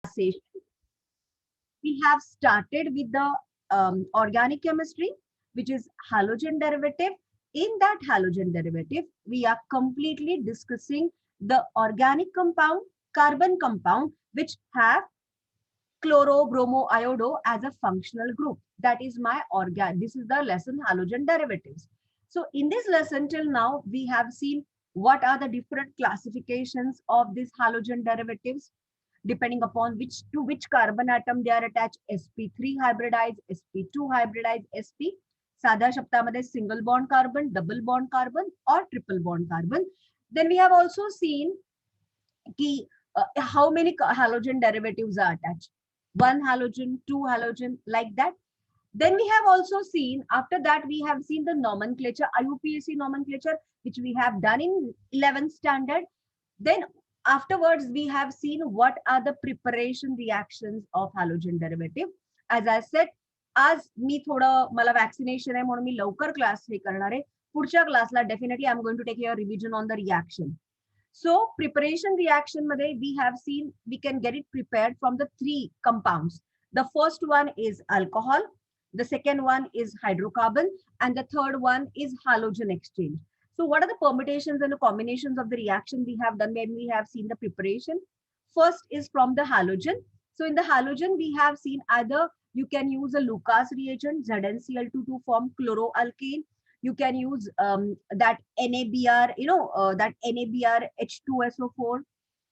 session, we have started with the organic chemistry, which is halogen derivative. In that halogen derivative, we are completely discussing the organic compound, carbon compound, which have chloro, bromo, iodo as a functional group. That is my This is the lesson halogen derivatives. So in this lesson till now, we have seen what are the different classifications of these halogen derivatives depending upon which carbon atom they are attached. sp3 hybridized, sp2 hybridized, sp साध्या शब्दामध्ये single bond carbon, double bond carbon or triple bond carbon. Then we have also seen ki, how many halogen derivatives are attached. One halogen, two halogen, like that. Then we have also seen, after that we have seen the nomenclature, IUPAC nomenclature, which we have done in 11th standard. Then afterwards we have seen what are the preparation reactions of halogen derivative. As I said, आज मी थोडं मला vaccination आहे म्हणून मी लवकर class हे करणार आहे. पुढच्या क्लासला definitely I am going to take your revision on the reaction. So preparation reaction madhe we have seen we can get it prepared from the three compounds. The first one is alcohol, the second one is hydrocarbon, and the third one is halogen exchange. So what are the permutations and the combinations of the reaction we have done when we have seen the preparation? First is from the halogen. So in the halogen we have seen either you can use a Lucas reagent ZnCl2 to form chloroalkane. You can use that NaBr, that NaBr H2SO4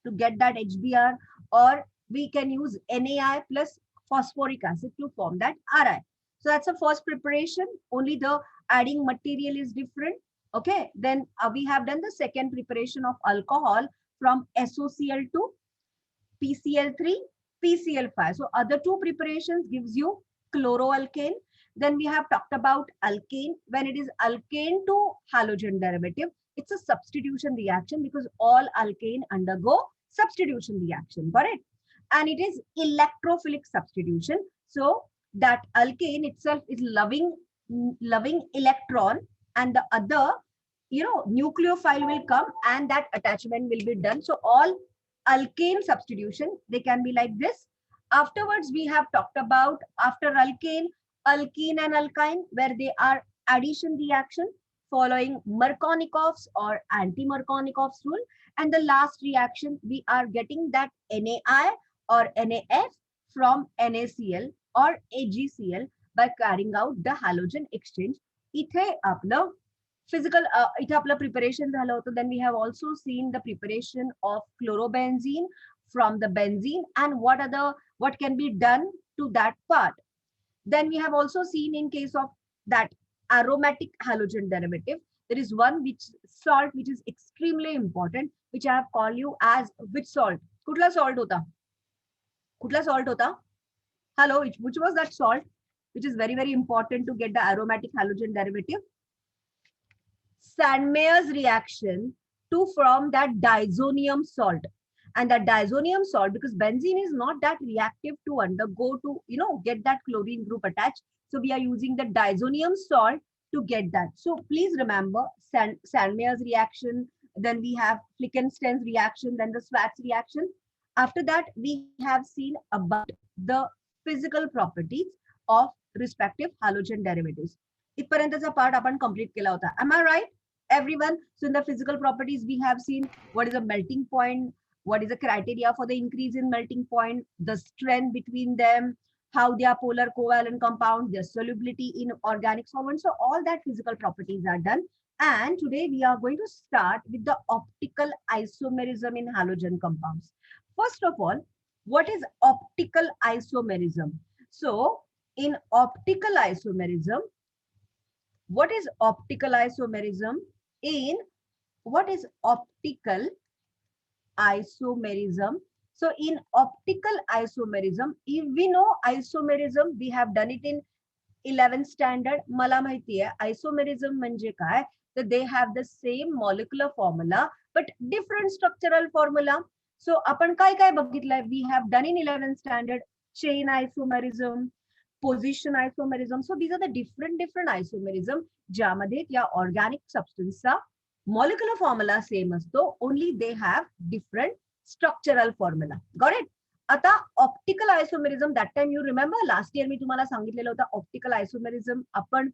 to get that HBr, or we can use NaI plus phosphoric acid to form that Ri. So that's the first preparation. Only the adding material is different. Okay. Then we have done the second preparation of alcohol from SOCl2, PCl3, PCl5. So other two preparations gives you chloroalkane. Then we have talked about alkane. When it is alkane to halogen derivative, it's a substitution reaction because all alkane undergo substitution reaction. Got it? And it is electrophilic substitution. So that alkane itself is loving electron, and the other, nucleophile will come and that attachment will be done. So all alkane substitution, they can be like this. Afterwards, we have talked about after alkane, alkene and alkyne, where they are addition reaction following Markovnikov's or anti-Markovnikov's rule. And the last reaction, we are getting that NaI or NaF from NaCl or AgCl by carrying out the halogen exchange. इथे आपलं physical, इथे आपलं preparation झालं होतं. Then we have also seen the preparation of chlorobenzene from the benzene and what can be done to that part. Then we have also seen in case of that aromatic halogen derivative, there is one salt which is extremely important, which I have called you as which salt? Kutla salt hota? Kutla salt hota? Hello, which was that salt, which is very, very important to get the aromatic halogen derivative? Sandmeyer's reaction to form that diazonium salt. And that diazonium salt, because benzene is not that reactive to undergo to, get that chlorine group attached. So we are using the diazonium salt to get that. So please remember Sandmeyer's reaction, then we have Flickenstein's reaction, then the Schwarz reaction. After that, we have seen about the physical properties of respective halogen derivatives. इथपर्यंतचा part आपण complete केला होता. Am I right, everyone? So in the physical properties, we have seen what is a melting point, what is the criteria for the increase in melting point, the strength between them, how they are polar covalent compounds, their solubility in organic solvents. So all that physical properties are done. And today we are going to start with the optical isomerism in halogen compounds. First of all, what is optical isomerism? So in optical isomerism, what is optical isomerism? What is optical isomerism? So in optical isomerism, if we know isomerism, we have done it in 11th standard. मला माहिती आहे isomerism म्हणजे काय? That they have the same molecular formula but different structural formula. So आपण काय बघितलंय? We have done in 11th standard chain isomerism, position isomerism. So these are the different isomerism ज्यामध्ये त्या organic substance चा molecular formula same असतो, only they have different structural formula. Got it? आता optical isomerism, that time you remember last year मी तुम्हाला सांगितलेलं होतं optical isomerism आपण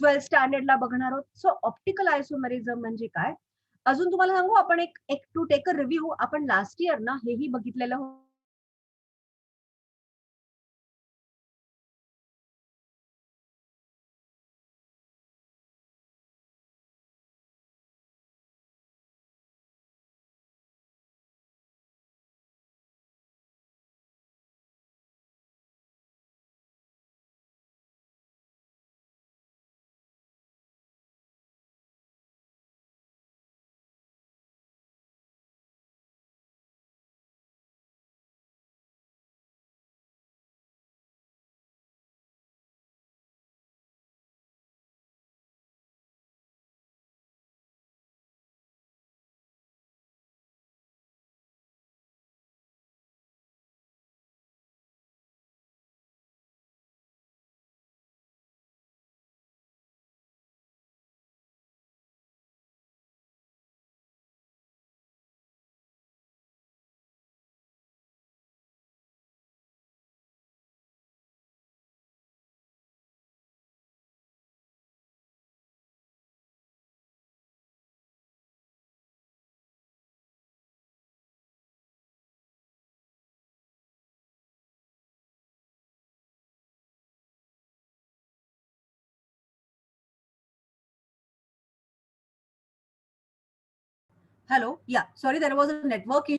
12th स्टँडर्डला बघणार आहोत. सो ऑप्टिकल आयसोमेरिझम म्हणजे काय, अजून तुम्हाला सांगू, आपण एक टू टेक अ रिव्ह्यू, आपण लास्ट इयर ना हेही बघितलेलं होतं. Hello. Yeah. Sorry, there was a network issue.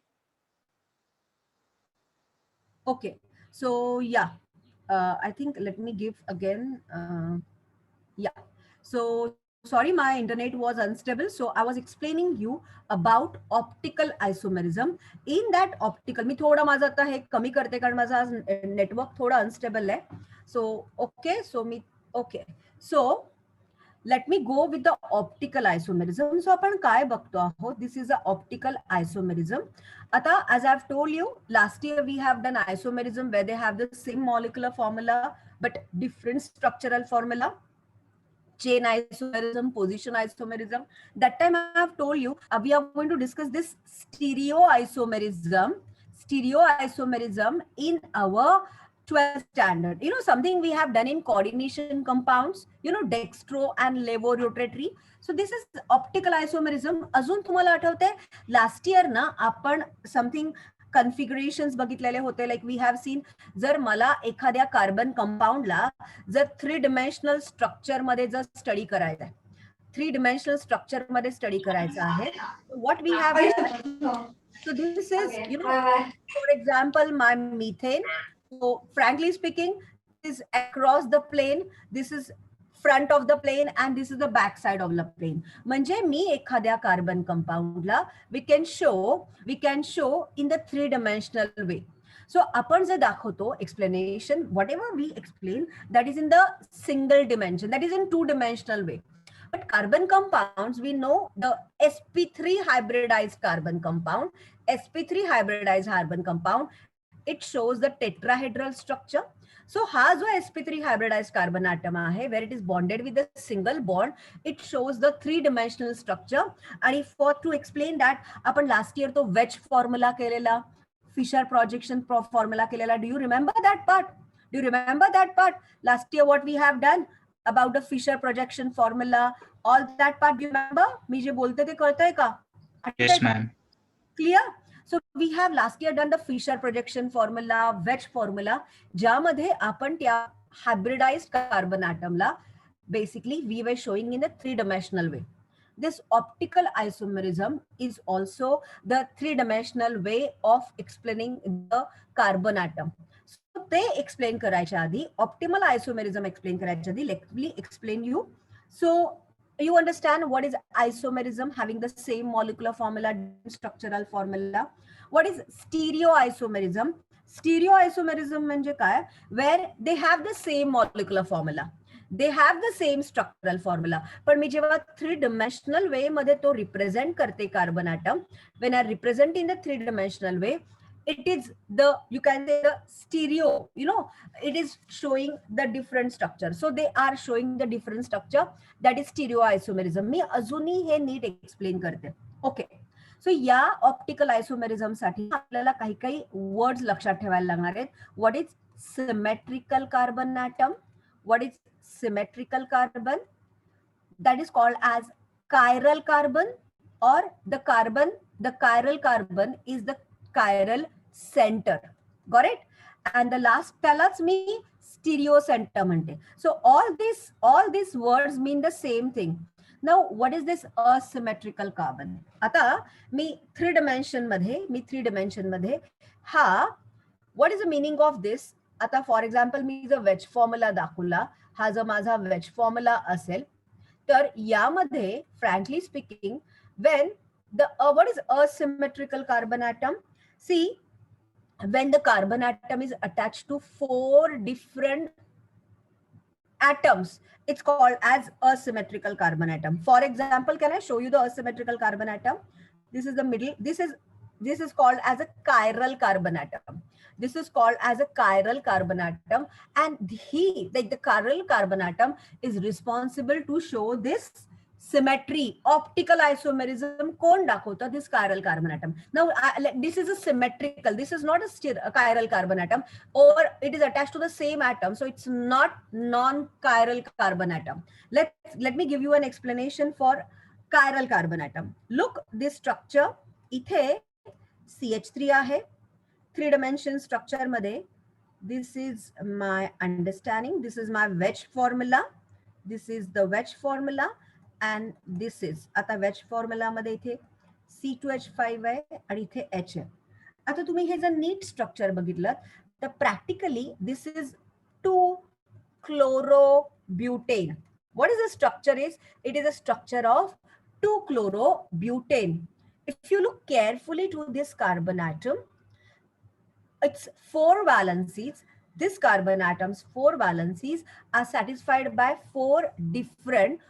Okay. So yeah, I think let me give again. Yeah. So sorry, my internet was unstable. So I was explaining you about optical isomerism. In that optical, मी थोडा माझा आता हे कमी करते कारण माझा आज network थोडा unstable आहे. So okay. So me okay. So let me go with the optical isomerism. So आपण काय बघतो आहोत, this is a optical isomerism. आता as I've told you, last year we have done isomerism where they have the same molecular formula but different structural formula. Chain isomerism, position isomerism. That time I have told you we are going to discuss this stereoisomerism in our 12th standard. You know, something we have done in coordination compounds, you know, dextro and levorotatory. So this is optical isomerism. अजून तुम्हाला आठवते last year ना आपण something कन्फिगरेशन्स बघितलेले होते, like we have seen, जर मला एखाद्या कार्बन कंपाऊंडला जर 3 डिमेन्शनल स्ट्रक्चर मध्ये जर स्टडी करायचं आहे, 3 डिमेन्शनल स्ट्रक्चर मध्ये स्टडी करायचं आहे, what we have, so this is, you know, for example, my methane. So frankly speaking, this is across the plane, this is front of the plane and this is the back side of the plane. म्हणजे मी एखाद्या carbon कंपाऊंडला we can show in the 3-dimensional way. So आपण जे दाखवतो explanation, whatever we explain, that is in the single dimension, that is in 2-dimensional way. But carbon compounds, we know the sp3 hybridized carbon compound, it shows the tetrahedral structure. So हा जो sp3 hybridized carbon atom आहे, where it is bonded with a single bond, it shows the 3-dimensional structure. And for to explain that, आपण last year तो wedge formula केलेला, Fisher projection formula केलेला. Do you remember that part? Last year what we have done about the Fisher projection formula, all that part, do you remember? मी जे बोलते ते कळतंय का? Yes, ma'am. Clear? So we have last year done the Fisher projection formula, wedge formula, ज्यामध्ये आपण त्या hybridized carbon atomला basically we were showing in a 3-dimensional way. This optical isomerism is also the 3-dimensional way of explaining the carbon atom. So they explain करायच्या आधी, optimal isomerism explain करायच्या आधी, let me explain you. So you understand what is isomerism, having the same molecular formula, structural formula. What is stereoisomerism? Stereoisomerism म्हणजे काय, where they have the same molecular formula, they have the same structural formula, पण मी जेव्हा 3-dimensional way मध्ये तो represent करते carbon atom, when I represent in the 3-dimensional way, it is the, you can say the stereo, you know, it is showing the different structure. So they are showing the different structure, that is stereoisomerism. मी अजूनही हे NEET explain करते. Okay, सो या optical isomerism साठी आपल्याला काही काही words लक्षात ठेवायला लागणार आहेत. What is symmetrical carbon atom? What is symmetrical carbon? That is called as chiral carbon, or the chiral carbon is the chiral center. Got it? And the last त्यालाच मी stereo centre म्हणते. So all these words mean the same thing. Now what is this asymmetrical carbon? आता मी three डिमेन्शन मध्ये हा what is the meaning of this? आता for example मी जर veg formula दाखवला, हा जर माझा वेज फॉर्म्युला असेल, तर यामध्ये frankly speaking when the what is asymmetrical carbon atom? See, when the carbon atom is attached to 4 different atoms, it's called as asymmetrical carbon atom. For example, can I show you the asymmetrical carbon atom? This is the middle. This is called as a chiral carbon atom. This is called as a chiral carbon atom, and the chiral carbon atom is responsible to show this symmetry, optical isomerism. कोण दाखवतं? This chiral carbon atom. Now this is a symmetrical, this is not a chiral carbon atom, or it is attached to the same atom, so it's not non-chiral carbon atom. Let me give you an explanation for chiral carbon atom. Look, this structure, इथे CH3 आहे, 3 dimension structure मध्ये. This is my understanding, this is my wedge formula, this is the wedge formula, and this is आता veg formula मध्ये इथे C2H5 आहे आणि इथे H आहे. आता तुम्ही हे जर नीट स्ट्रक्चर बघितलं तर practically this is 2-chlorobutane. What is the structure is? It is a structure of 2-chlorobutane. If you look carefully to this carbon atom, its 4 valencies, this carbon atom's 4 valencies are satisfied by 4 different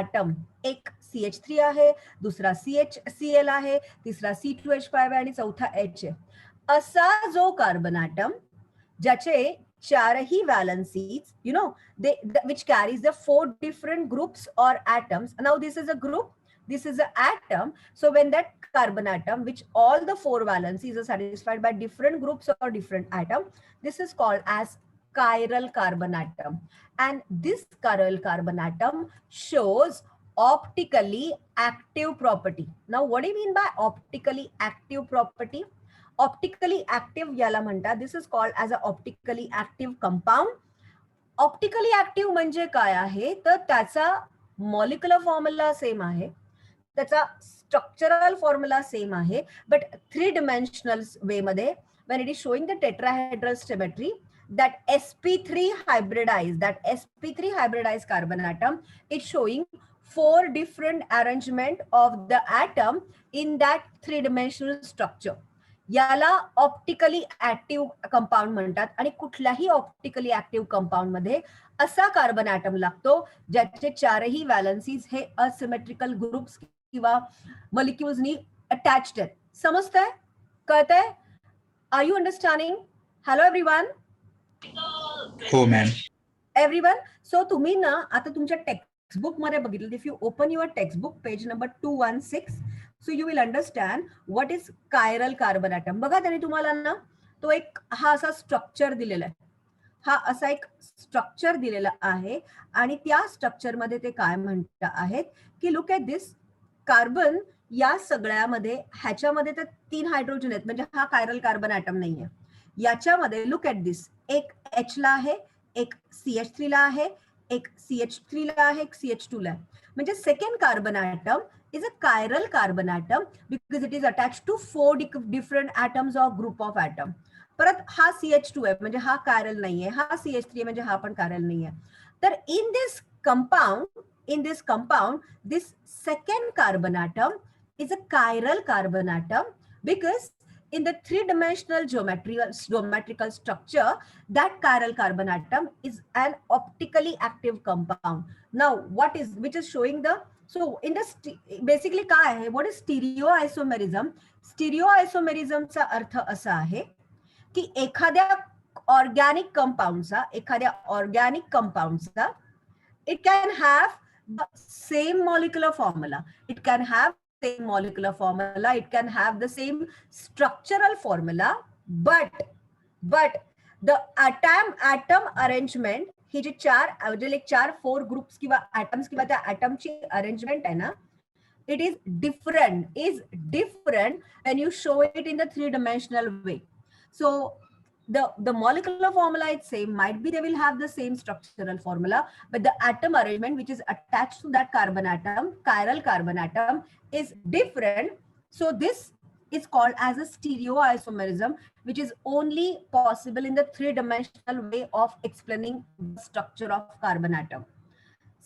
atom. एक CH3 आहे, दूसरा CHCl आहे, तिसरा C2H5 आहे आणि चौथा H आहे. असा जो कार्बन ॲटम ज्याचे 4ही valencies, you know, which carries the 4 different groups or atoms. Now this is a group, this is an atom. So when that carbon atom, which all the 4 valencies are satisfied by different groups or different atom, this is called as chiral carbon atom. And this chiral carbon atom shows optically active property. Now what do you mean by optically active property? Optically active याला म्हणतात, this is called as a optically active compound. Optically active म्हणजे काय आहे, तर त्याचा molecular formula same आहे, त्याचा structural formula same आहे, बट 3 dimensional वे मध्ये when it is showing the tetrahedral symmetry, that sp3 hybridized carbon atom is showing 4 different arrangement of the atom in that 3-dimensional structure. याला optically active compound म्हणतात. आणि कुठल्याही optically active compound मध्ये असा carbon atom लागतो ज्याचे 4ही व्हॅलन्सीज हे asymmetrical groups किंवा मॉलिक्युल्सनी attached आहेत. समजतंय? कळतंय? Are you understanding? Hello everyone. हो मॅम. एव्हरीवन, सो तुम्ही ना आता तुमच्या टेक्स्टबुक मध्ये बघितलं, if you open your textbook page number 216, so you will understand what is chiral carbon atom. बघा त्याने तुम्हाला ना तो एक हा असा स्ट्रक्चर दिलेला आहे, हा असा एक स्ट्रक्चर दिलेला आहे आणि त्या स्ट्रक्चर मध्ये ते काय म्हणत आहेत की लुक ॲट दिस कार्बन. या सगळ्यामध्ये ह्याच्यामध्ये तर 3 हायड्रोजन आहेत, म्हणजे हा कायरल कार्बन ॲटम नाहीये. याच्यामध्ये लुक ॲट दिस, एक H ला आहे, एक CH3 ला आहे, एक CH3 ला आहे, एक CH2 ला आहे. म्हणजे second carbon atom is a chiral carbon atom because it is attached to 4 different atoms or group of atom. परत हा CH2 आहे म्हणजे हा chiral नाहीये, हा CH3 आहे म्हणजे हा पण chiral नाहीये. तर in this compound this second carbon atom is a chiral carbon atom because in the 3-dimensional geometrical structure that chiral carbon atom is an optically active compound. Now which is showing the, so in the basically काय आहे, what is stereoisomerism? Stereoisomerism चा अर्थ असा आहे की एखाद्या organic कंपाऊंडचा it can have the same molecular formula, it can have same molecular formula, it can have the same structural formula, but the atom arrangement, ही जे चार म्हणजे like 4 groups किंवा atoms किंवा त्या atomची arrangement आहे ना, it is different when you show it in the 3-dimensional way. So the molecular formula is same, might be they will have the same structural formula, but the atom arrangement which is attached to that carbon atom, chiral carbon atom, is different. So this is called as a stereoisomerism, which is only possible in the 3-dimensional way of explaining the structure of carbon atom.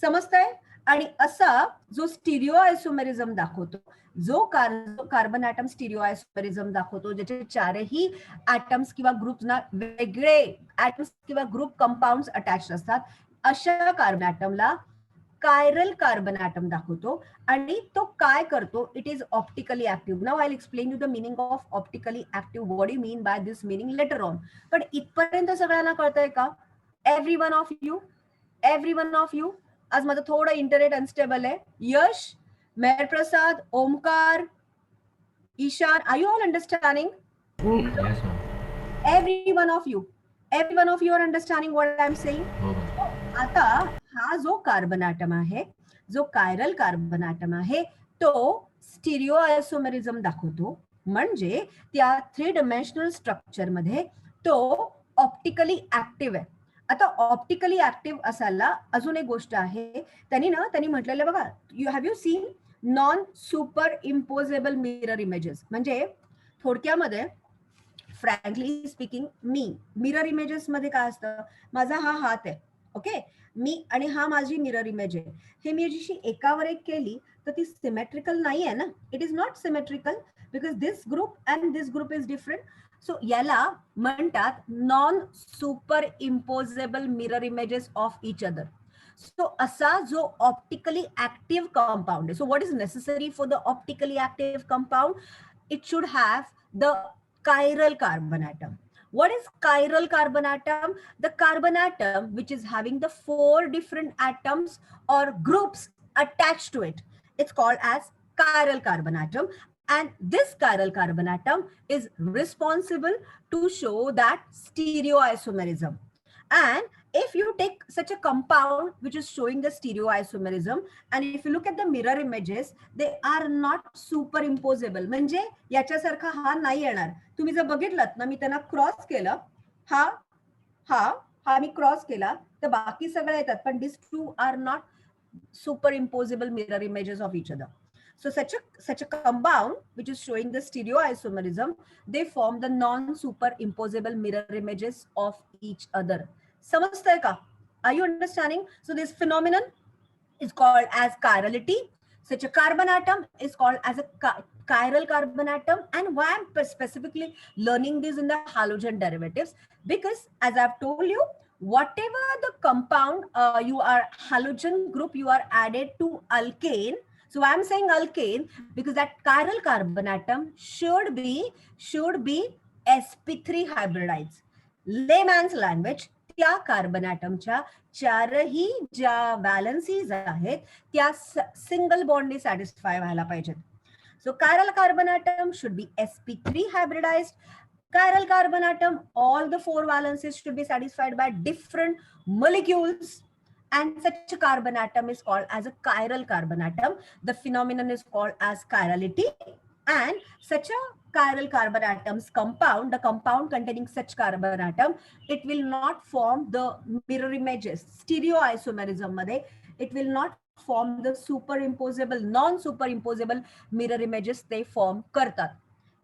समजतंय? आणि असा जो stereo isomerism दाखवतो, जो carbon atom stereo isomerism दाखवतो, ज्याचे चारही atoms किंवा ग्रुप्सना वेगळे ॲटम्स किंवा ग्रुप कंपाऊंड्स अटॅच असतात, अशा कार्बन ॲटमला कायरल कार्बन ॲटम दाखवतो. आणि तो काय करतो? It is optically active. Now I will explain you the meaning of optically active, what you mean by this meaning later on. पण इथपर्यंत सगळ्यांना कळतंय का? Every one of you. आज माझं थोडं इंटरनेट अनस्टेबल आहे. Yash, Mehar Prasad, Omkar, Ishan, are you all understanding? Yes, ma'am. Every one of you are understanding what I'm saying? आता हा जो कार्बन ॲटम आहे, जो कायरल कार्बन ॲटम आहे, तो स्टिरिओ आयसोमेरिझम दाखवतो. म्हणजे त्या 3-dimensional स्ट्रक्चर मध्ये तो ऑप्टिकली ऍक्टिव्ह आहे. आता ऑप्टिकली ऍक्टिव्ह असायला अजून एक गोष्ट आहे. त्यांनी म्हटलेलं बघा, have you seen non superimposable mirror images. म्हणजे थोडक्यामध्ये फ्रँकली स्पीकिंग, मी मिरर इमेजेस मध्ये काय असतं, माझा हा हात आहे, ओके, मी आणि हा माझी मिरर इमेज आहे. हे मी जशी एकावर एक केली तर ती सिमेट्रिकल नाही आहे ना. It is not symmetrical because this group and this group is different. So याला म्हणतात non superimposable mirror images of each other. So असा जो ऑप्टिकली ऍक्टिव्ह कंपाऊंड आहे, so what is necessary for the optically active compound? It should have the chiral carbon atom. What is chiral carbon atom? The carbon atom which is having the 4 different atoms or groups attached to it. It's called as chiral carbon atom. And this chiral carbon atom is responsible to show that stereoisomerism. And if you take such a compound which is showing the stereoisomerism, and if you look at the mirror images, they are not superimposable. म्हणजे याच्यासारखा हा नाही येणार. तुम्ही जर बघितलं ना, मी त्यांना cross केलं, हा मी क्रॉस केला तर बाकी सगळे येतात, पण this two are not superimposable mirror images of each other. So such a compound which is showing the stereoisomerism, they form the non-superimposable mirror images of each other. समजतंय का? Are you understanding? So this phenomenon is called as chirality. Such a carbon atom is called as a chiral carbon atom. And why I'm specifically learning this in the halogen derivatives? Because as I've told you, whatever the compound you are halogen group you are added to alkane. So I'm saying alkane because that chiral carbon atom should be sp3 hybridides. Layman's language, त्या carbon ॲटमच्या चारही ज्या व्हॅलन्सीज आहेत त्या single बॉन्डने satisfy व्हायला पाहिजेत. सो chiral carbon atom should be sp3 hybridized. Chiral carbon atom, all the 4 valencies should be satisfied by different molecules, and such a carbon atom is called as a chiral carbon atom. The phenomenon is called as chirality. And such a chiral carbon atoms compound, the compound containing such carbon atom, it will not form the mirror images. Stereoisomerism मध्ये it will not form the superimposable, non-superimposable mirror images they form करतात.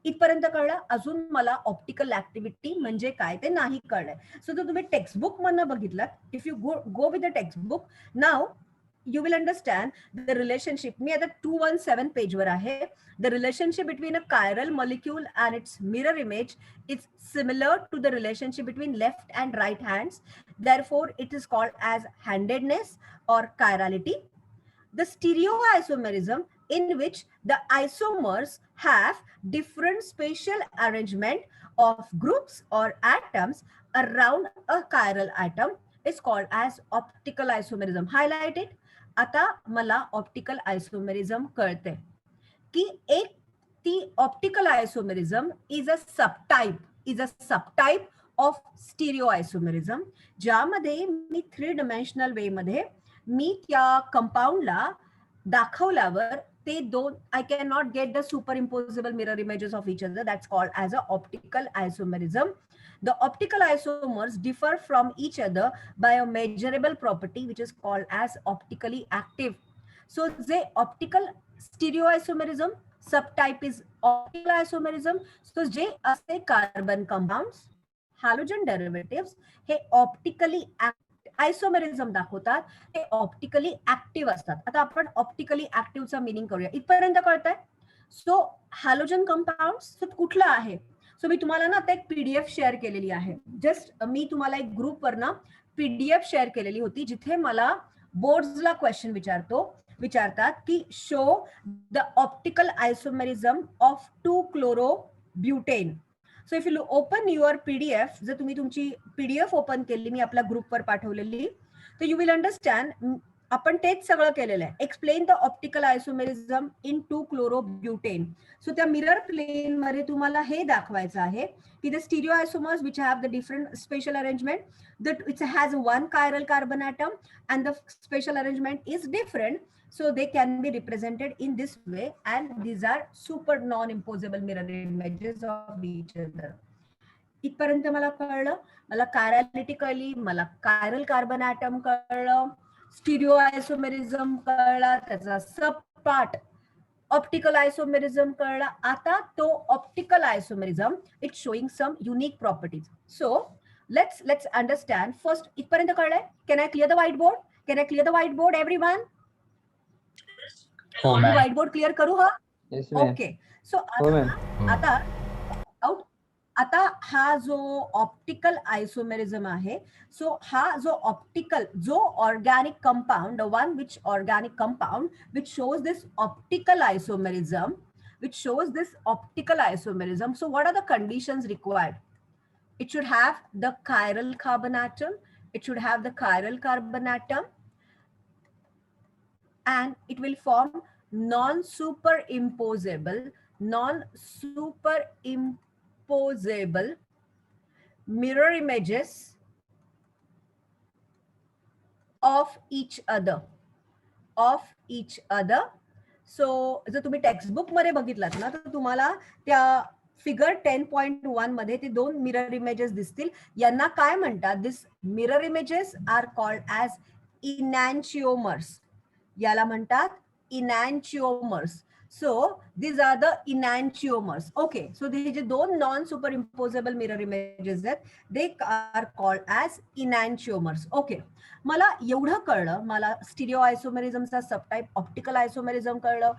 इथपर्यंत कळलं. अजून मला optical activity म्हणजे काय ते नाही कळलंय. सो जर तुम्ही टेक्स्टबुक मधनं बघितलं, if you go with the textbook, now you will understand the relationship. मी आता 217 पेजवर आहे. The relationship between a chiral molecule and its mirror image is similar to the relationship between left and right hands. Therefore, it is called as handedness or chirality. The stereoisomerism, in which the isomers have different spatial arrangement of groups or atoms around a chiral atom, is called as optical isomerism. Highlight it. आता मला optical isomerism कळते. की एक ती optical isomerism is a सबटाईप of stereo isomerism, ज्यामध्ये मी 3 डिमेन्शनल वे मध्ये मी त्या कंपाऊंडला दाखवल्यावर ते दोन, I can not get the super imposable mirror images of each other. That's called as a optical isomerism. The optical isomers differ from each other by a measurable property which is called as optically active. So the optical stereoisomerism subtype is optical isomerism. So जे असे carbon compounds halogen डेरिव्हेटिव्ह्स हे optically isomerism दाखवतात, ते optically active असतात. आता आपण optically ऍक्टिव्हचा meaning करूया. इथपर्यंत कळतंय? सो halogen compounds कुठला आहे? सो मी तुम्हाला ना आता एक पीडीएफ शेअर केलेली आहे. जस्ट मी तुम्हाला एक ग्रुपवर ना पीडीएफ शेअर केलेली होती, जिथे मला बोर्ड्सला क्वेश्चन विचारतात की show the optical isomerism of 2-chloro-butane. So if you open your PDF, जर तुम्ही तुमची पीडीएफ ओपन केली, मी आपल्या ग्रुपवर पाठवलेली, तर यू विल अंडरस्टँड आपण तेच सगळं केलेलं आहे. Explain the optical isomerism in 2-chloro-butane. सो त्या मिरर प्लेन मध्ये तुम्हाला हे दाखवायचं आहे की the stereo आयसोमर्स which have the different special arrangement, that it has one chiral carbon atom and the special arrangement is different, so they can be represented in this way, and these are super non-imposable mirror images of each other. इथपर्यंत मला कळलं. मला chirality कळली, मला chiral carbon atom कळलं, stereoisomerism कळला, त्याचा sub part optical isomerism कळला. आता तो optical isomerism it's showing some unique properties. So let's understand first. इथपर्यंत कळलंय? Can I clear the whiteboard? Can I clear the whiteboard, everyone? हो ma'am. whiteboard clear करू हा? Yes, ma'am. ओके. सो आता हा जो ऑप्टिकल आयसोमेरिझम आहे, सो हा जो organic compound, the one which organic compound which shows this optical isomerism, so what are the conditions required? It should have the chiral carbon atom. It should have the chiral carbon atom, and it will form non-superimposable mirror images of each other. So जर तुम्ही textbook मध्ये बघितलात ना, तर तुम्हाला त्या figure 10.1 मध्ये ते दोन मिरर इमेजेस दिसतील. यांना काय म्हणतात? This mirror images are called as enantiomers. याला म्हणतात इनॅन्शिओमर्स. सो these are the enantiomers. Okay, so हे जे दोन non superimposable mirror images आहेत, they are called as enantiomers. Okay, मला एवढं कळलं. मला स्टिरिओ आयसोमेरिझमचा सबटाईप ऑप्टिकल आयसोमेरिझम कळलं,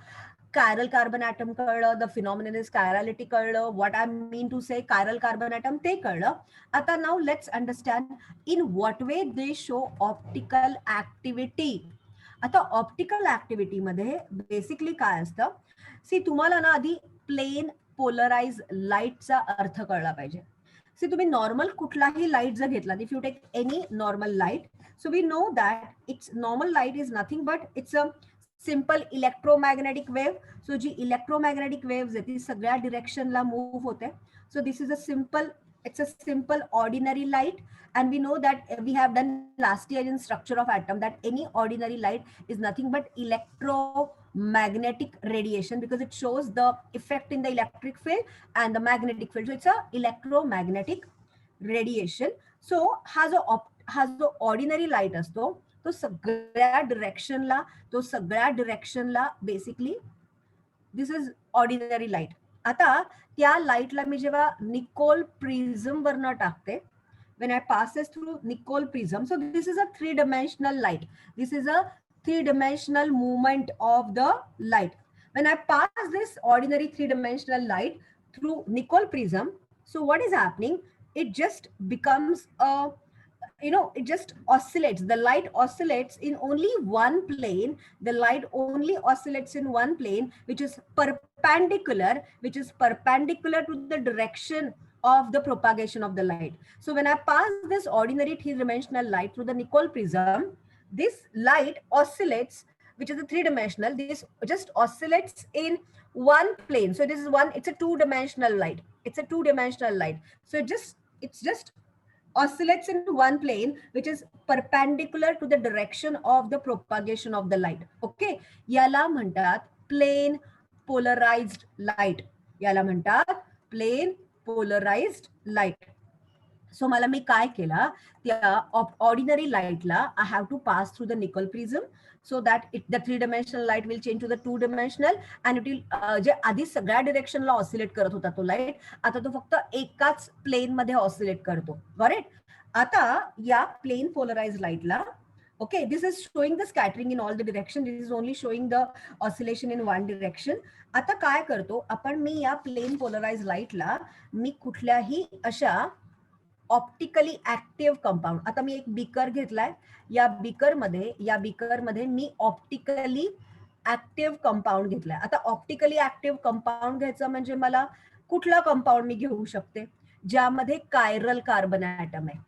chiral carbon atom कळलं, द फिनॉमिनन इज कायरॅलिटी कळलं, व्हॉट आय मीन टू से chiral carbon atom ते कळलं. आता now let's understand in what way they show optical activity. आता ऑप्टिकल ऍक्टिव्हिटी मध्ये बेसिकली काय असतं? सी, तुम्हाला ना आधी प्लेन पोलराइज लाईटचा अर्थ कळला पाहिजे. सी, तुम्ही नॉर्मल कुठलाही लाईट जर घेतला, if you take any normal light, so we know that it's normal light is nothing but it's a simple electromagnetic wave. So जी इलेक्ट्रोमॅग्नेटिक वेव्ह आहे ती सगळ्या डिरेक्शनला मूव्ह होते. So this is it's a simple ordinary light, and we know that we have done last year in structure of atom that any ordinary light is nothing but electromagnetic radiation, because it shows the effect in the electric field and the magnetic field. So it's a electromagnetic radiation. So हा जो ordinary light असतो, तो सगळ्या डिरेक्शनला basically this is ordinary light. आता त्या लाईटला मी जेव्हा Nicol prism वरनं टाकते, when I pass this through Nicol prism, so this is a 3-dimensional light. This is a 3-dimensional movement of the light. When I pass this ordinary 3-dimensional light through Nicol prism, so what is happening? It just becomes a, it just oscillates. The light oscillates in only one plane. The light only oscillates in one plane, which is perpendicular to the direction of the propagation of the light. So when I pass this ordinary 3-dimensional light through the Nicol prism, this light oscillates, which is a 3-dimensional, this just oscillates in one plane. So this is one, it's a two-dimensional light. It's a two-dimensional light. So it's just oscillates in one plane, which is perpendicular to the direction of the propagation of the light. Okay, याला म्हणतात plane polarized light. याला म्हणतात plane polarized light. सो मला मी काय केला, त्या ordinary लाईटला I have to pass through the nicol prism, so that it the 3 dimensional light will change to the 2 dimensional and it will, जे आधी सगळ्या डिरेक्शनला ऑसिलेट करत होता तो लाईट, आता तो फक्त एकाच प्लेन मध्ये ऑसिलेट करतो. बरेट, आता या प्लेन पोलराइज लाईटला, okay, this is showing the scattering in all the direction, this is only showing the oscillation in one direction. आता काय करतो आपण, मी या प्लेन पोलराइज लाईटला मी कुठल्याही अशा ऑप्टिकली ऍक्टिव्ह कंपाऊंड, आता मी एक बीकर घेतलाय, या बीकर मध्ये मी ऑप्टिकली ऍक्टिव्ह कंपाऊंड घेतलाय. आता ऑप्टिकली ऍक्टिव्ह कंपाऊंड घ्यायचं म्हणजे मला कुठला कंपाऊंड मी घेऊ शकते ज्यामध्ये कायरल कार्बन ऍटम आहे.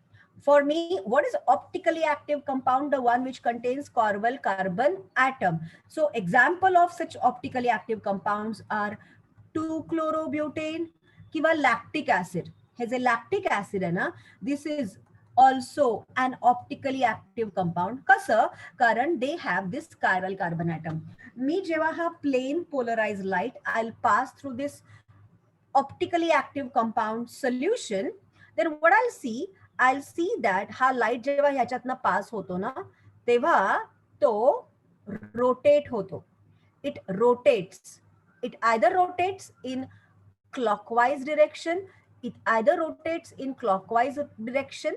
For me, what is optically active compound? The one which contains chiral carbon atom. So example of such optically active compounds are 2-chlorobutane किंवा lactic acid. हे जे lactic acid आहे ना, this is also an optically active compound. कसं? कारण they have this chiral carbon atom. मी जेव्हा हा plain polarized light, I'll pass through this optically active compound solution, then what I'll see that हा light जेव्हा ह्याच्यातनं pass होतो ना, तेव्हा तो रोटेट होतो. It rotates, it either rotates in clockwise direction, it either rotates in clockwise direction,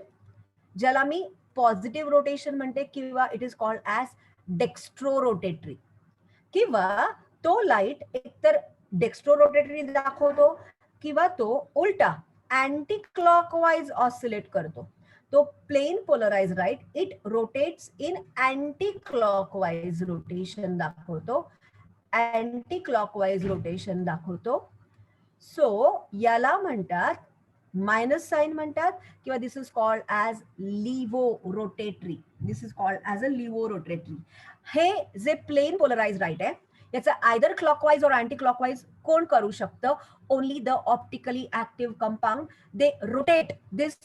ज्याला मी पॉझिटिव्ह रोटेशन म्हणते, किंवा it is called as dextrorotatory. किंवा तो लाईट एकतर डेक्स्ट्रो रोटेटरी दाखवतो किंवा तो उलटा अँटी क्लॉकवाइज ऑसिलेट करतो. तो plane polarise light it rotates in anticlockwise rotation दाखवतो, अँटी क्लॉकवाइज रोटेशन दाखवतो. सो याला म्हणतात मायनस साइन म्हणतात, किंवा this is called as levorotatory. This is called as a levorotatory. हे जे प्लेन पोलराइज लाईट आहे याचा either clockwise or anticlockwise कोण करू शकतं? Only the optically active compound. They rotate this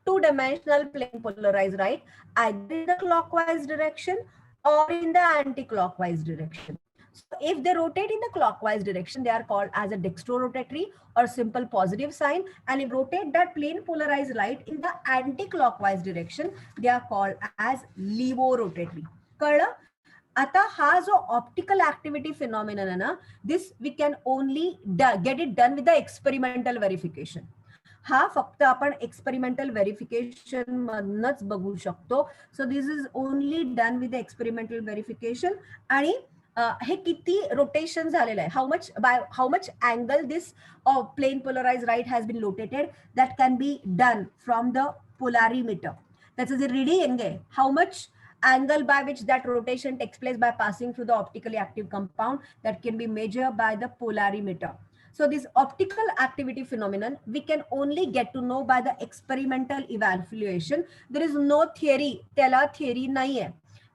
2-dimensional plane polarized light either in the clockwise direction or in the anti-clockwise direction. So if they rotate in the clockwise direction, they are called as a dextrorotatory or simple positive sign, and if rotate that plane polarized light in the anti-clockwise direction, they are called as levorotatory. कळलं? आता हा जो optical activity phenomenon आहे ना, this we can only get it done with the experimental verification. हा फक्त आपण experimental verification मधनच बघू शकतो. So this is only done with the experimental verification. आणि हे किती रोटेशन झालेलं आहे, how much angle this plane polarise light has been rotated, that can be done from the polarimeter. त्याचं जे रिडिंग आहे, how much angle by which that rotation takes place by passing through the optically active compound, that can be measured by the polarimeter. So this optical activity phenomenon we can only get to know by the experimental evaluation. There is no theory. त्याला theory नाही आहे.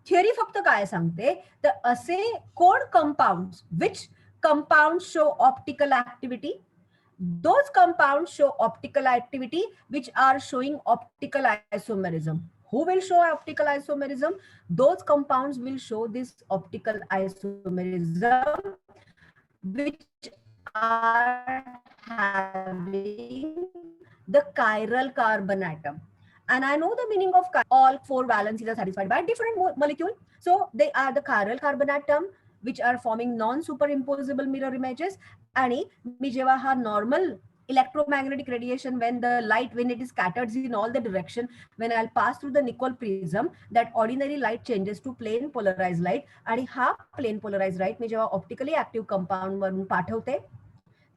Theory फक्त काय सांगते, तर असे कोण compounds, which compounds show optical activity? Those compounds show optical activity which are showing optical isomerism. Who will show optical isomerism? Those compounds will show this optical isomerism which are having the chiral carbon atom. And I know the meaning of all 4 valencies are satisfied by a different molecule. So they are the chiral carbon atom which are forming non-superimposable mirror images. आणि मी जेव्हा हा normal electromagnetic radiation, when the light, when it is scattered in all the direction, when I'll pass through the nickel prism, that ordinary light changes to plane polarized light. आणि हा plane polarized light मी जेव्हा optically active compound वरून पाठवते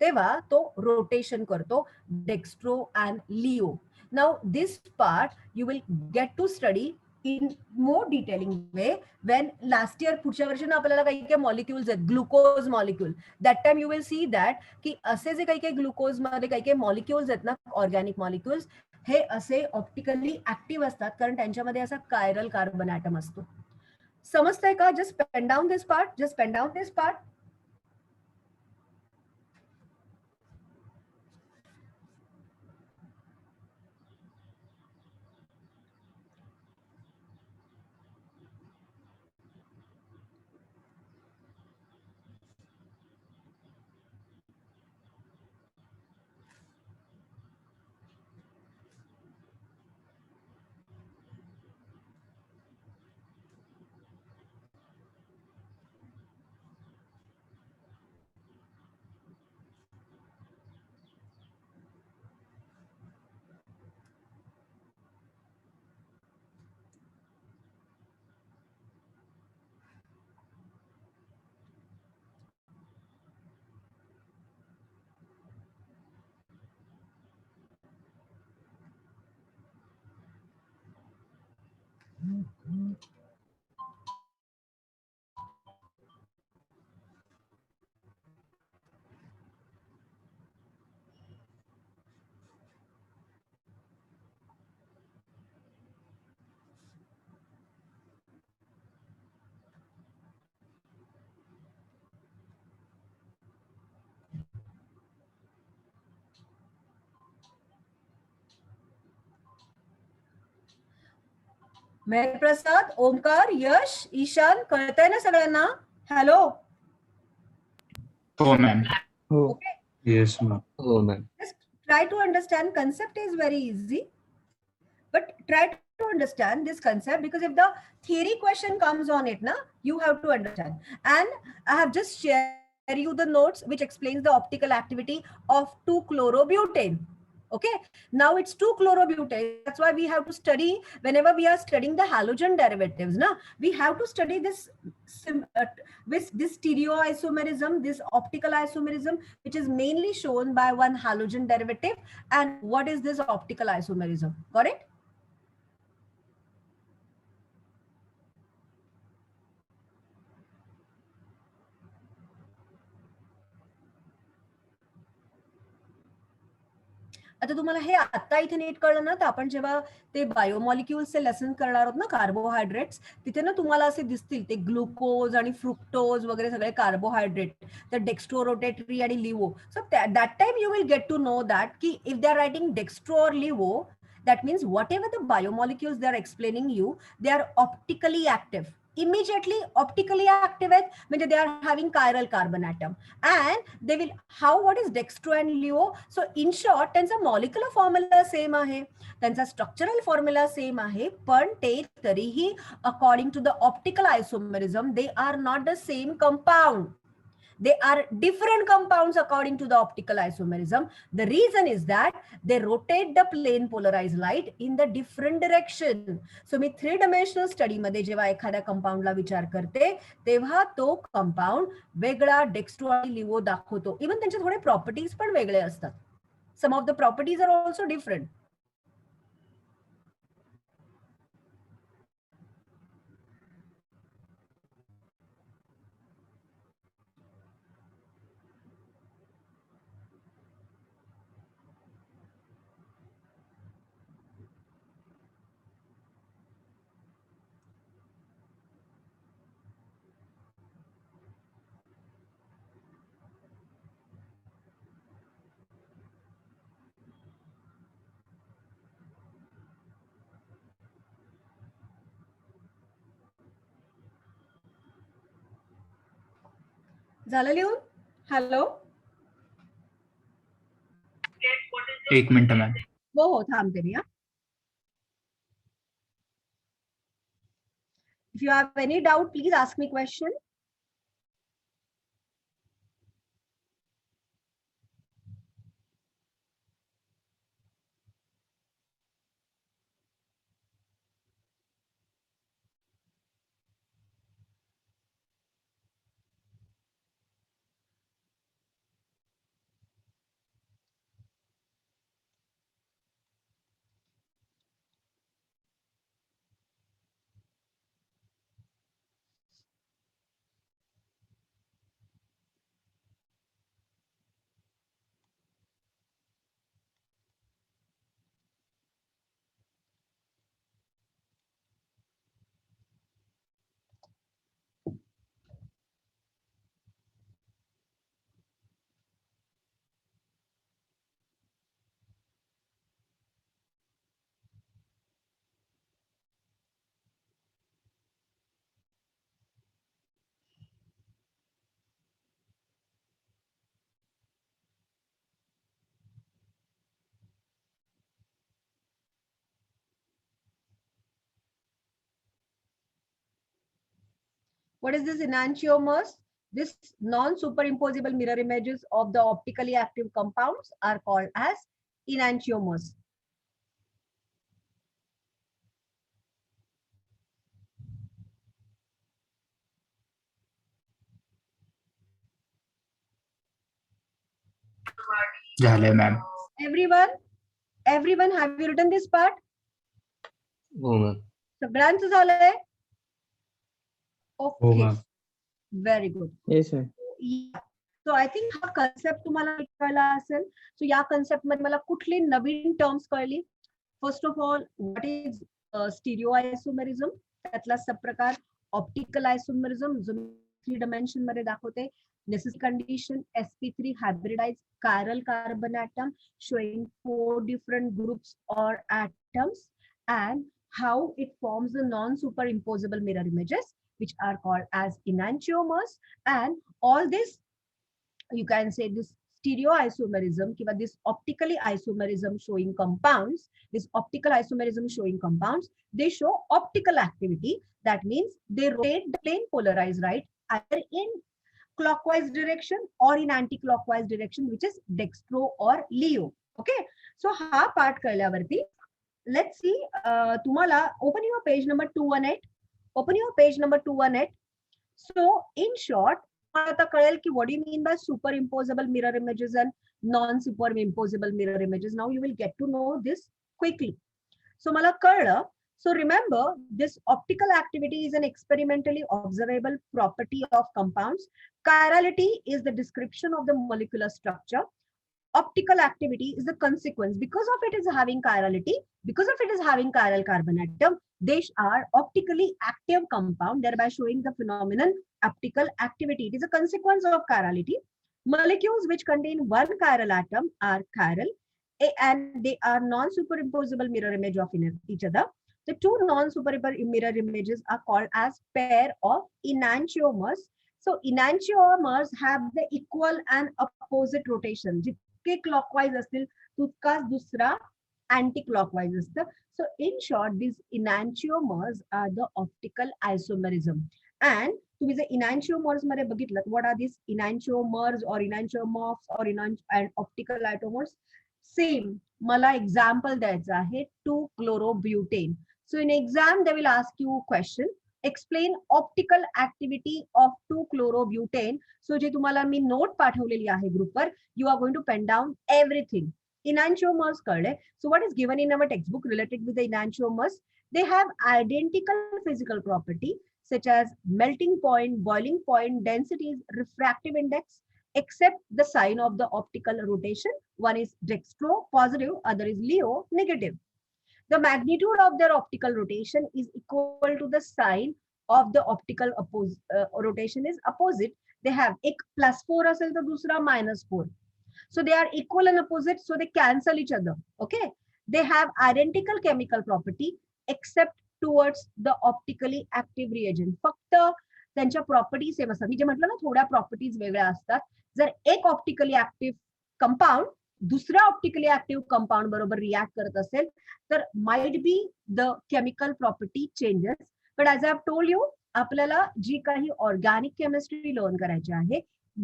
तेव्हा तो rotation करतो dextro and levo. Now this part you will get to study in more detailing way when last year पुढच्या वर्षी ना आपल्याला काही काही मॉलिक्युल्स आहेत, glucose molecule. That time you will see that की असे जे काही काही ग्लुकोज मध्ये काही काही मॉलिक्युल्स आहेत ना, ऑर्गॅनिक मॉलिक्युल्स, हे असे ऑप्टिकली ऍक्टिव्ह असतात कारण त्यांच्यामध्ये असा कायरल कार्बन ऍटम असतो. समजतंय का? Just pen down this part, just pen down this part. Mehar Prasad, Omkar, Yash, Ishan, कळतंय ना सगळ्यांना? हॅलो. हो ma'am. Okay. Yes, ma'am. Oh, ma'am. Just try to understand. Concept is very easy, but try to understand this concept, because if the theory question comes on it, na, you have to understand. And I have just shared you the notes which explains the optical activity of 2-chlorobutane. Okay, now it's 2-chlorobutane. That's why we have to study, whenever we are studying the halogen derivatives, na, we have to study this with this stereoisomerism, this optical isomerism, which is mainly shown by one halogen derivative. And what is this optical isomerism? Got it? आता तुम्हाला हे आता इथे NEET कळलं ना, तर आपण जेव्हा ते बायोमॉलिक्युल्सचे लेसन करणार आहोत ना, कार्बोहायड्रेट्स, तिथे ना तुम्हाला असे दिसतील ते ग्लुकोज आणि फ्रुक्टोज वगैरे सगळे कार्बोहायड्रेट, तर डेक्स्ट्रो, रोटेटरी आणि levo. So that time you will get to know that की if they are writing dextro or levo, that means whatever the biomolecules they are explaining you, they are optically active. Immediately optically active आहेत म्हणजे they are having chiral carbon atom, and they will, how, what is dextro and leo? So in short, त्यांचा molecular formula same आहे, त्यांचा structural formula same आहे, पण ते तरीही according to the optical isomerism they are not the same compound. They are different compounds according to the optical isomerism. The reason is that they rotate the plane polarized light in the different direction. So me 3-dimensional study मध्ये जेव्हा एखाद्या कंपाऊंडला विचार करते, तेव्हा तो compound वेगळा dextro आणि लिवो दाखवतो. इव्हन त्यांचे थोडे प्रॉपर्टीज पण वेगळे असतात. Some of the properties are also different. झालं लिहून? हॅलो. एक मिनिट मॅम. हो हो, थांबते मी. If you have any doubt, please ask me question. What is this enantiomers? This non-superimposable mirror images of the optically active compounds are called as enantiomers. झालंय ma'am. Everyone, have you written this part? Oh, ma'am. सगळ्यांचं झालंय? हो okay, ma'am. Very good. Yes ma'am. So I think हा concept तुम्हाला कळला असेल. सो या concept मध्ये मला कुठली नवीन टर्म्स कळली? First of all, what is stereo isomerism, त्यातला सबप्रकार ऑप्टिकल आयसोमेरिझम जो 3 डिमेन्शन मध्ये दाखवते. Necessary condition sp3 hybridized chiral carbon atom showing 4 different groups or atoms, and how it forms the non-superimposable mirror images which are called as enantiomers. And all this, you can say, this stereoisomerism, this optically isomerism showing compounds, they show optical activity. That means they rotate the plane polarized, right, either in clockwise direction or in anti-clockwise direction, which is dextro or leo. Okay, so हा part कळल्यावरती let's see, तुम्हाला open your page number 218. So in short, आता कळेल की what do you mean by superimposable mirror images and non-superimposable mirror images. Now you will get to know this quickly. So मला कळलं. So remember, this optical activity is an experimentally observable property of compounds. Chirality is the description of the molecular structure. Optical activity is the consequence. Because of it is having chirality, because of it is having chiral carbon atom, they are optically active compound, thereby showing the phenomenon optical activity. It is a consequence of chirality. Molecules which contain one chiral atom are chiral, and they are non-superimposable mirror image of each other. The two non-superimposable mirror images are called as pair of enantiomers. So enantiomers have the equal and opposite rotation. जितके clockwise असतील तितकाच दुसरा anti-clockwise असतं. So in short, these enantiomers are the optical isomerism. And तुम्ही जर enantiomers मध्ये बघितलं, what are these enantiomers or enantiomorphs or and optical isomers? Same, मला example द्यायचं आहे 2-chlorobutane. So in exam they will ask you question, explain optical activity of 2-chlorobutane. So जे तुम्हाला मी note पाठवलेली आहे ग्रुपवर, you are going to pen down everything. Enantiomers कळले. So what is given in our textbook related with the enantiomers? They have identical physical property such as melting point, boiling point, densities, refractive index, except the sign of the optical rotation. One is dextro positive, other is leo negative. The magnitude of their optical rotation is equal to the sign of the optical rotation is opposite. They have एक +4 असेल तर दुसरा -4. So they are equal and opposite, so they cancel each other. Okay, they have identical chemical property except towards the optically active reagent. फक्त त्यांच्या property same असतात. मी जे म्हटलं ना, थोड्या प्रॉपर्टीज वेगळ्या असतात. जर एक ऑप्टिकली ऍक्टिव्ह कंपाऊंड दुसऱ्या ऑप्टिकली ऍक्टिव्ह कंपाऊंड बरोबर रिॲक्ट करत असेल तर might be the chemical property changes. But as I have told you, आपल्याला जी काही ऑर्गॅनिक केमिस्ट्री लर्न करायची आहे,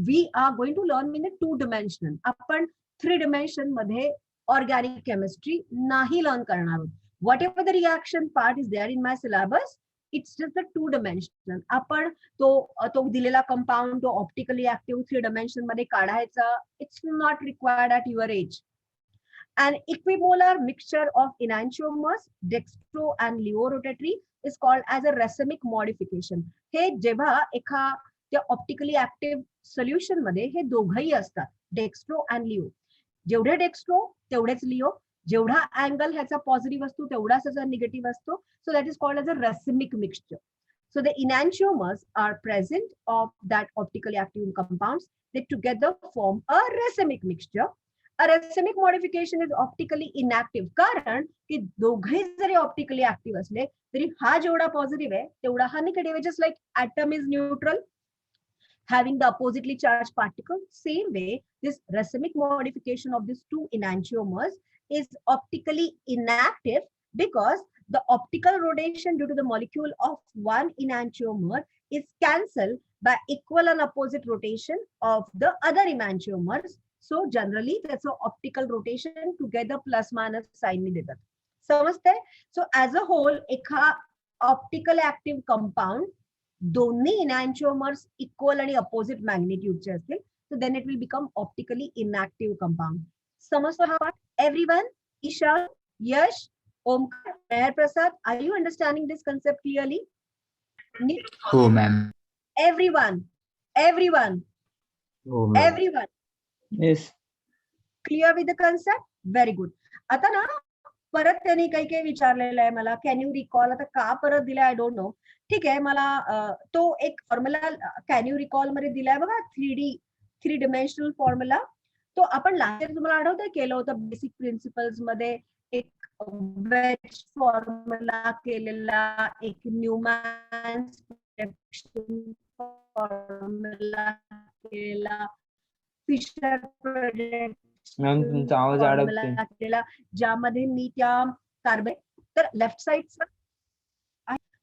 we are going to learn in the 2 dimension. आपण 3 dimension मध्ये ऑर्गॅनिक केमिस्ट्री नाही लर्न करणार आहोत. Whatever the reaction part is there in my syllabus, it's just the 2 dimension. आपण तो दिलेला कंपाऊंड तो ऑप्टिकली ऍक्टिव्ह 3 dimension मध्ये काढायचा, it's not required at your age. An equimolar mixture of enantiomers, dextro and leo rotatory is called as a racemic modification. हे जेव्हा त्या optically active solution मध्ये हे दोघही असतात, डेक्स्ट्रो अँड लिओ. जेवढे डेक्स्ट्रो तेवढेच लिओ, जेवढा अँगल ह्याचा पॉझिटिव्ह असतो तेवढाच त्याचा निगेटिव्ह असतो. So that is called as a racemic mixture. So the enantiomers are present of that optically active compounds. They together form a racemic mixture. A racemic modification is optically inactive कारण की दोघे जरी optically active असले तरी हा जेवढा positive आहे तेवढा हा negative. Just like atom is neutral having the oppositely charged particle. Same way, this racemic modification of these 2 enantiomers is optically inactive because the optical rotation due to the molecule of one enantiomer is cancelled by equal and opposite rotation of the other enantiomers. So generally, that's an optical rotation together plus minus sign देतात. समजते? So as a whole, एका optical active compound दोन्ही enantiomers equal आणि opposite magnitude चे असतील, so then it will become optically inactive compound. समजतो हा part? Everyone? Ishan, Yash, Omkar, Meher Prasad, are you understanding this concept clearly? हो ma'am. Everyone, everyone, हो ma'am. everyone. Yes. Clear with the concept? Very good. आता ना परत त्यांनी काही काही विचारलेलं आहे मला, कॅन यू रिकॉल, आता का परत दिलाय आय डोंट नो. ठीक आहे, मला तो एक फॉर्म्युला कॅन यू रिकॉल मध्ये दिलाय बघा, 3 डिमेन्शनल फॉर्म्युला. तो आपण लास्ट इयर तुम्हाला आठवतंय केलं होतं बेसिक प्रिन्सिपल्स मध्ये, एक वेज फॉर्म्युला केलेला, एक न्यूमॅन्स फॉर्म्युला केलेला, फिशर प्रोजेक्ट मॅम तुमचा आवाज अडकतोय. ज्यामध्ये मी त्या कार्बन, तर लेफ्ट साइडचा.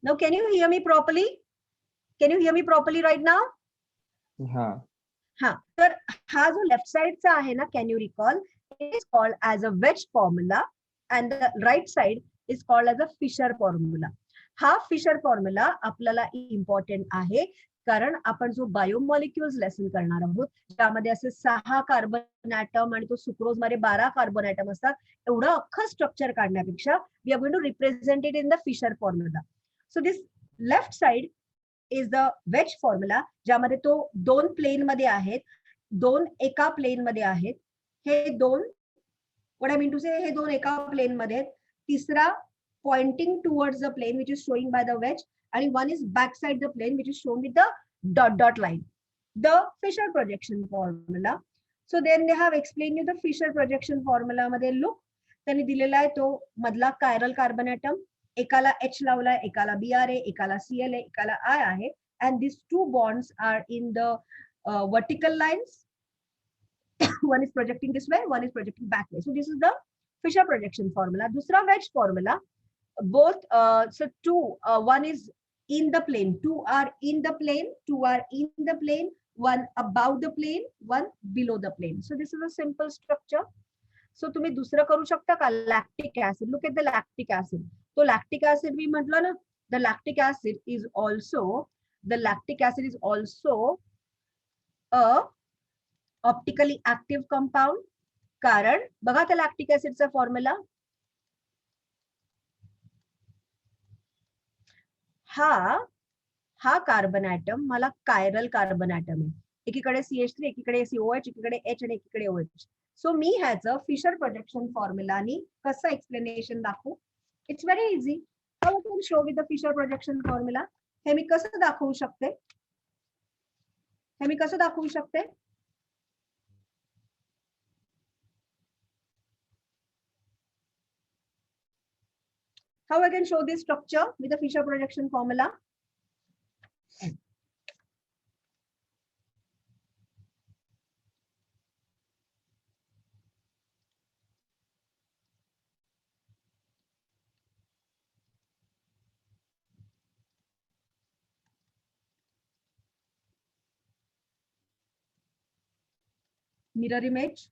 Now can you hear me properly? Can you hear me properly right now? हा, तर हा जो लेफ्ट साइडचा आहे ना, can you recall, it is called as a wedge formula and the right side is called as a Fischer formula. हा Fischer formula आपल्याला important आहे, कारण आपण जो बायोमॉलिक्युल्स लेसन करणार आहोत, त्यामध्ये असे 6 कार्बन ॲटम आणि तो सुक्रोज मध्ये 12 कार्बन ॲटम असतात. एवढं अख्खं स्ट्रक्चर काढण्यापेक्षा we are going to represent it in the Fischer formula. So this left side is the wedge formula, ज्यामध्ये तो 2 प्लेन मध्ये आहेत, 2 एका प्लेन मध्ये आहेत. हे 2 what I mean to say, हे 2 एका प्लेन मध्ये आहेत. तिसरा pointing towards the plane which is showing by the wedge, and one is backside the plane which is shown with the dot line, the Fisher projection formula. So then they have explained you the Fisher projection formula मध्ये look, त्यांनी दिलेला आहे तो मधला chiral carbon atom, एकाला H लावलाय, एकाला Br आहे, एकाला Cl आहे, एकाला I आहे, and these 2 bonds are in the vertical lines. One is projecting this way, one is projecting back way. So this is the Fisher projection formula. दूसरा wedge formula, both so 2 one is in the plane, 2 are in the plane, 2 are in the plane, one above the plane, one below the plane. So this is a simple structure. So तुम्ही दुसरं करू शकता का, lactic acid. Look at the lactic acid. तो lactic acid मी म्हटलं ना, the lactic acid is also a optically active compound. कारण बघा त्या लॅक्टिक ऍसिडचा फॉर्म्युला, हा कार्बन ॲटम मला कायरल कार्बन ॲटम आहे, एकीकडे CH3, एकीकडे COH, एकीकडे H आणि एकीकडे OH. सो मी ह्याचं फिशर प्रोजेक्शन फॉर्म्युलानी कसं एक्सप्लेनेशन दाखवू? It's very easy. How can show with the Fisher projection formula? हे मी कसं दाखवू शकते? How I can show this structure with the Fisher projection formula? Mirror image.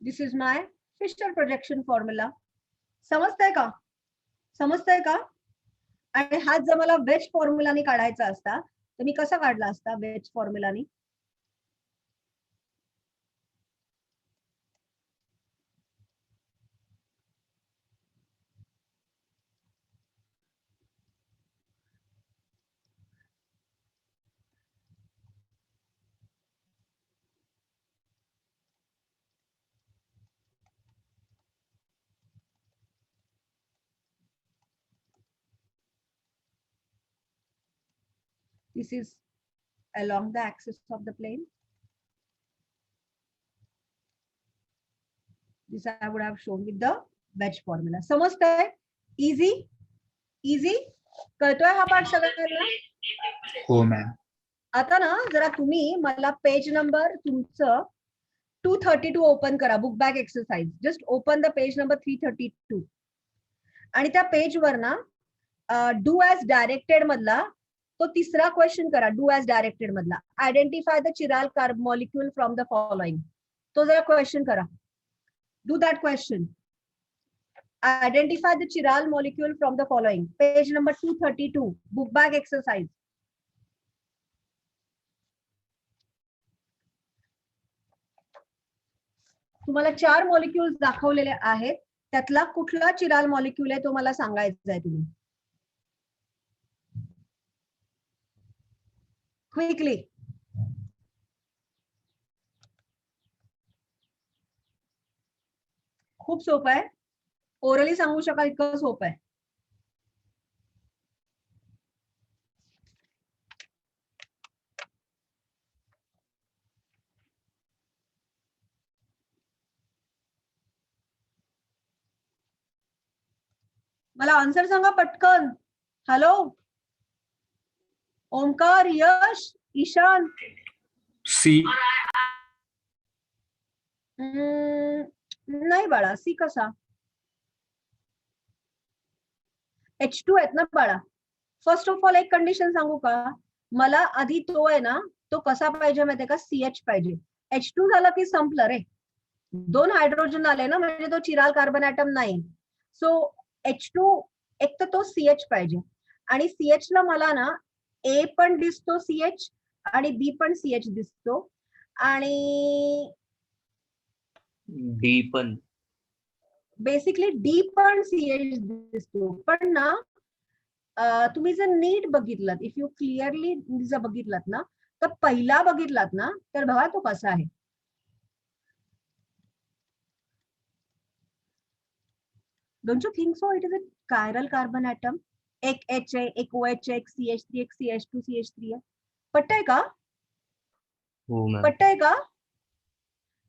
This is my Fisher projection formula. समजतंय का? आणि हाच जर मला वेज फॉर्म्युलाने काढायचा असता तर मी कसा काढला असता veg फॉर्म्युलाने? This is along the axis of the plane. This I would have shown with the wedge formula. समजतंय? Easy? कळतोय हा पार्ट सगळ्यांना? हो मॅम. आता ना जरा तुम्ही मला पेज नंबर तुमचं 232 ओपन करा, book bag exercise. Just open the page number 332 आणि त्या पेज वर ना डू ॲज डायरेक्टेड मधला तो तिसरा क्वेश्चन करा. डू ॲज डायरेक्टेड मधला identify the chiral carb molecule from the following. तो जरा क्वेश्चन करा. Do that question. Identify the chiral molecule from the following. Page number 232, book bag exercise. तुम्हाला 4 molecules दाखवलेले आहेत, त्यातला कुठला चिराल मॉलिक्यूल आहे तो मला सांगायचा आहे तुम्ही. क्विकली. खूप सोपं आहे, ओरली सांगू शकाल इतकं सोपं आहे. मला आन्सर सांगा पटकन. हॅलो, ओमकार, यश, ईशान. सी. नाही बाळा, सी कसा? H2 आहेत ना बाळा. फर्स्ट ऑफ ऑल एक कंडिशन सांगू का, मला आधी तो आहे ना, तो कसा पाहिजे माहितीये का, CH पाहिजे. H2 झाला की संपलं रे. 2 हायड्रोजन आले ना, म्हणजे तो चिराल कार्बन ऍटम नाही. सो H2 एक तर तो CH पाहिजे, आणि CH ला मला ना A पण दिसतो CH आणि B पण CH दिसतो, आणि डी पण. बेसिकली D पण CH दिसतो. पण ना तुम्ही जर नीट बघितलात, इफ यू क्लिअरली जर बघितलात ना, तर पहिला बघितलात ना, तर बघा तो कसा आहे. Don't you think so? It is a chiral carbon atom. एक H आहे, एक OH, एक CH3, एक CH2, CH3 आहे. पटतंय का? हो मॅम. पटतंय का?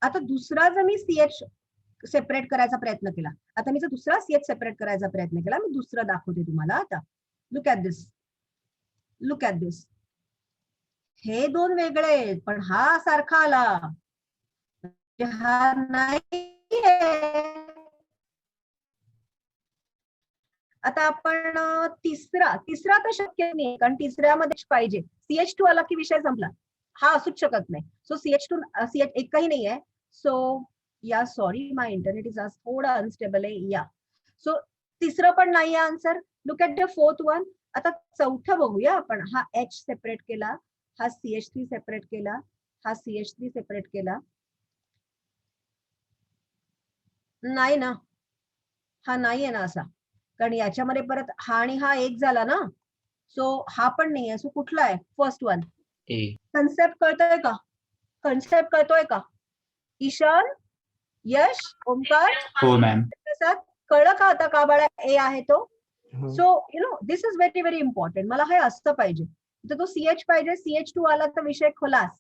आता दुसरा जर मी CH सेपरेट करायचा प्रयत्न केला, आता मी जर दुसरा CH सेपरेट करायचा प्रयत्न केला, मी दुसरा दाखवते तुम्हाला. आता look at this, look at this. हे दोन वेगळे आहेत, पण हा सारखा आला, हा नाही. आता आपण तिसरा तर शक्य नाही, कारण तिसऱ्यामध्ये पाहिजे. CH2 आला की विषय संपला, हा असूच शकत नाही. सो CH2 CH एकही नाही आहे. सो या, सॉरी, माय इंटरनेट इज आज थोडा अनस्टेबल आहे. या, सो तिसरं पण नाही आहे answer. Look at the fourth one. आता चौथं बघूया आपण. हा H सेपरेट केला, हा CH3 सेपरेट केला, हा CH3 सेपरेट केला. नाही ना, हा नाही आहे ना असा, कारण याच्यामध्ये परत हा आणि हा एक झाला ना. सो हा पण नाही आहे. सो कुठला आहे? First one. ए. कन्सेप्ट कळतोय का? कन्सेप्ट कळतोय का? ईशान, यश, ओमकार, हो मॅम. कळलं का आता का बाळा ए आहे तो? हो. So you know, this is very very important. मला हे असतं पाहिजे, तर तो CH पाहिजे. CH2 आला तर विषय खलास.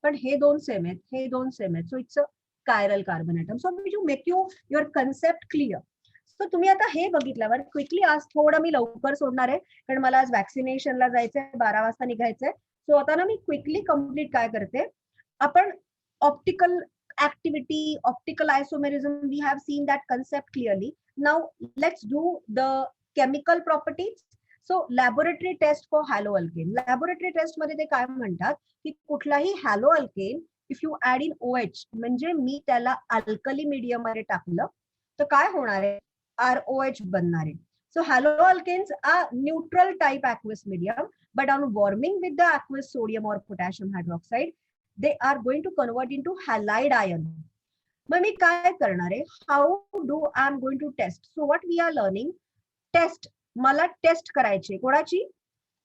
पण हे दोन सेम आहेत, हे दोन सेम आहेत. So it's a chiral carbon atom. So to make your concept clear. So तुम्ही आता हे बघितल्यावर क्विकली, आज थोडं मी लवकर सोडणार आहे, कारण मला आज वॅक्सिनेशनला जायचंय, 12 वाजता निघायचंय. सो आता ना मी क्विकली कम्प्लीट काय करते, आपण optical activity, optical isomerism, we have seen that concept clearly. Now let's do the chemical properties. So laboratory test for haloalkane. Laboratory test मध्ये ते काय म्हणतात की कुठलाही haloalkane if you add in OH, म्हणजे मी त्याला अल्कली मीडियम मध्ये टाकलं तर काय होणार आहे? ROH बनणार आहे. So haloalkanes are neutral type aqueous medium, but on warming with the aqueous sodium or potassium hydroxide, they are going to convert into halide ion. मग मी काय करणार आहे? How do I am going to test? So what we are learning, test. मला test करायची कोणाची?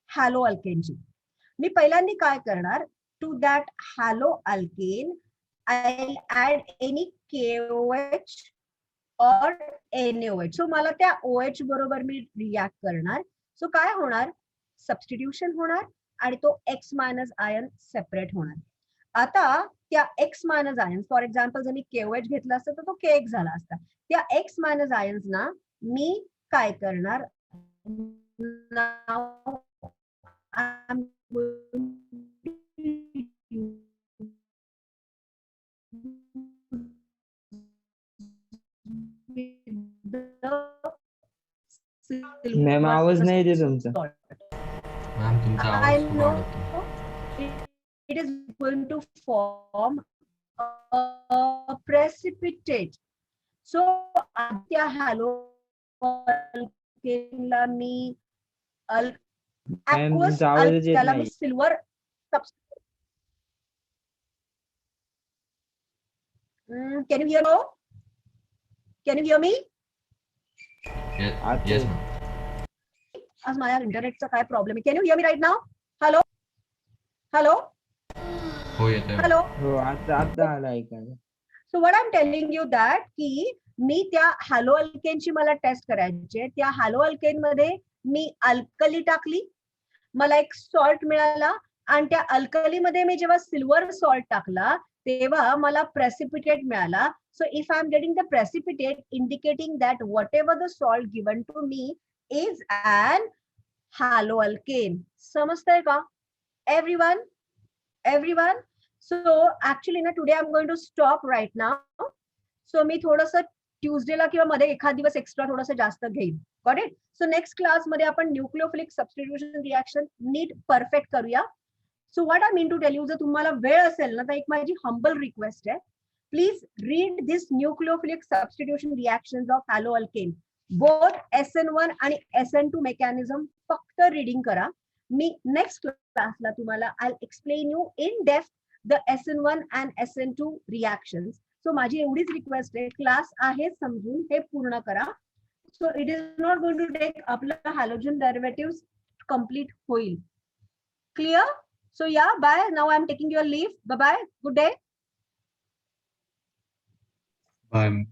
हॅलो अल्केनची. मी पहिल्यांदा काय करणार, to that haloalkane I add any KOH और NaOH. सो मला त्या OH बरोबर मी रिॲक्ट करणार. सो काय होणार? सबस्टिट्यूशन होणार, आणि तो X मायनस आयन सेपरेट होणार. आता त्या X minus ions, for example जर मी KOH घेतला असता तर तो KX झाला असता. त्या X मायनस आयन्स ना मी काय करणार, मॅम आवाज नाही येते तुमचा. मॅम तुमचा आवाज खूप अडकतो. It is going to form a precipitate. So त्या हॅलो अल्केनला मी मॅम तुमचा आवाजच येत त्याला मी नाही. Silver, Can you hear me? Can you hear me? Yes, ma'am. आज माझ्या इंटरनेटचा काय प्रॉब्लेम आहे? Can you hear me right now? Hello? Hello? हो येतोय. Hello? हो आता आला ऐकायला. So what I'm telling you that की मी त्या हॅलो अल्केनची मला टेस्ट करायची, त्या हॅलो अल्केन मध्ये मी अल्कली टाकली, मला एक सॉल्ट मिळाला आणि त्या अल्कली मध्ये मी जेव्हा सिल्वर सॉल्ट टाकला तेव्हा मला प्रेसिपिटेट मिळाला. So if I am getting the precipitate indicating that whatever the salt given to me is an haloalkane. समजतंय का एव्हरीवन? एव्हरीवन? सो ऍक्च्युली ना today I am going to stop right now. So मी थोडंसं ट्यूजडेला किंवा मध्ये एखाद दिवस एक्स्ट्रा थोडंसं जास्त घेईन. Got it? सो नेक्स्ट क्लासमध्ये आपण न्यूक्लियोफिलिक सबस्टिट्यूशन रिएक्शन नीट परफेक्ट करूया. So what I mean to tell you, जर तुम्हाला वेळ असेल ना तर एक माझी हंबल रिक्वेस्ट आहे, please read this nucleophilic substitution reactions of haloalkane, both SN1 आणि SN2 मेकॅनिझम फक्त रीडिंग करा. मी नेक्स्ट क्लासला तुम्हाला I explain you in depth the SN1 and SN2 reactions. So माझी एवढीच रिक्वेस्ट आहे, क्लास आहे समजून हे पूर्ण करा. So it is not going to take, आपलं हॅलोजन डेरिव्हेटिव्ह कम्प्लीट होईल. Clear? So yeah, bye. Now I'm taking your leave. Bye bye. Good day. Bye.